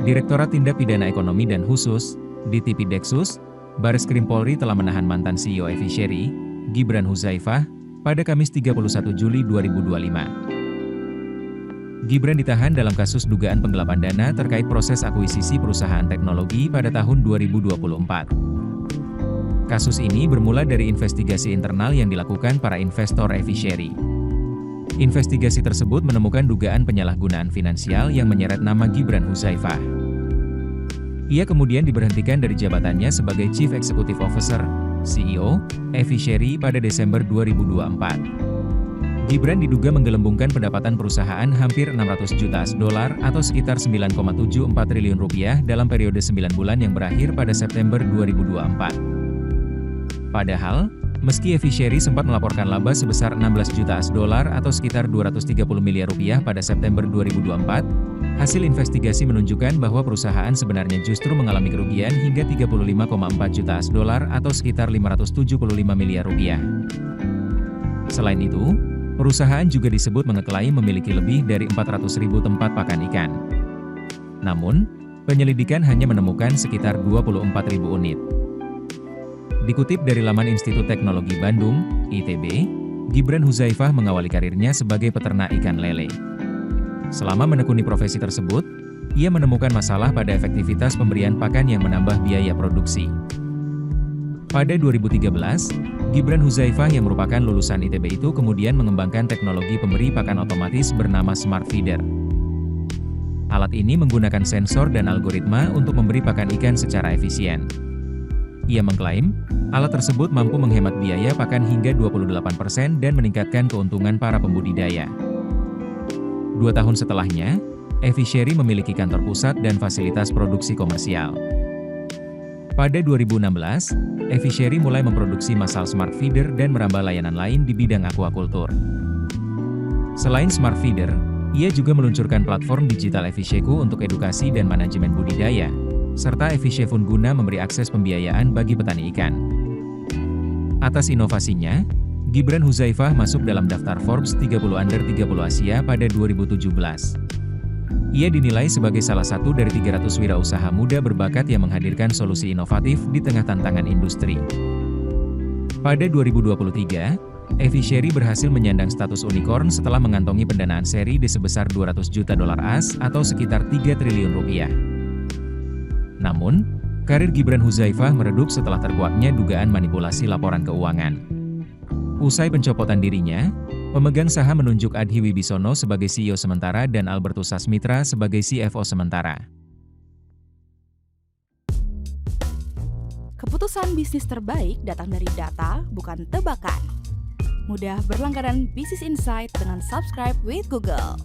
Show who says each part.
Speaker 1: Direktorat Tindak Pidana Ekonomi dan Khusus, DTP-Deksus, Bareskrim Polri telah menahan mantan CEO Evishery, Gibran Huzaifah, pada Kamis 31 Juli 2025. Gibran ditahan dalam kasus dugaan penggelapan dana terkait proses akuisisi perusahaan teknologi pada tahun 2024. Kasus ini bermula dari investigasi internal yang dilakukan para investor Evishery. Investigasi tersebut menemukan dugaan penyalahgunaan finansial yang menyeret nama Gibran Huzaifah. Ia kemudian diberhentikan dari jabatannya sebagai Chief Executive Officer, CEO, Evishery pada Desember 2024. Gibran diduga menggelembungkan pendapatan perusahaan hampir 600 juta dolar atau sekitar 9,74 triliun rupiah dalam periode 9 bulan yang berakhir pada September 2024. Padahal, meski Evishery sempat melaporkan laba sebesar 16 juta dolar atau sekitar 230 miliar rupiah pada September 2024, hasil investigasi menunjukkan bahwa perusahaan sebenarnya justru mengalami kerugian hingga 35,4 juta dolar atau sekitar 575 miliar rupiah. Selain itu, perusahaan juga disebut mengeklaim memiliki lebih dari 400.000 tempat pakan ikan. Namun, penyelidikan hanya menemukan sekitar 24.000 unit. Dikutip dari laman Institut Teknologi Bandung, ITB, Gibran Huzaifah mengawali karirnya sebagai peternak ikan lele. Selama menekuni profesi tersebut, ia menemukan masalah pada efektivitas pemberian pakan yang menambah biaya produksi. Pada 2013, Gibran Huzaifah yang merupakan lulusan ITB itu kemudian mengembangkan teknologi pemberi pakan otomatis bernama Smart Feeder. Alat ini menggunakan sensor dan algoritma untuk memberi pakan ikan secara efisien. Ia mengklaim, alat tersebut mampu menghemat biaya pakan hingga 28% dan meningkatkan keuntungan para pembudidaya. 2 tahun setelahnya, Evishery memiliki kantor pusat dan fasilitas produksi komersial. Pada 2016, Evishery mulai memproduksi masal Smart Feeder dan merambah layanan lain di bidang aquaculture. Selain Smart Feeder, ia juga meluncurkan platform digital Evisheku untuk edukasi dan manajemen budidaya, serta Evishefun guna memberi akses pembiayaan bagi petani ikan. Atas inovasinya, Gibran Huzaifah masuk dalam daftar Forbes 30 Under 30 Asia pada 2017. Ia dinilai sebagai salah satu dari 300 wirausaha muda berbakat yang menghadirkan solusi inovatif di tengah tantangan industri. Pada 2023, Evishery berhasil menyandang status unicorn setelah mengantongi pendanaan seri di sebesar 200 juta dolar AS atau sekitar 3 triliun rupiah. Namun, karir Gibran Huzaifah meredup setelah terkuaknya dugaan manipulasi laporan keuangan. Usai pencopotan dirinya, pemegang saham menunjuk Adhi Wibisono sebagai CEO sementara dan Albertus Sasmitra sebagai CFO sementara.
Speaker 2: Keputusan bisnis terbaik datang dari data, bukan tebakan. Mudah berlangganan Business Insight dengan subscribe with Google.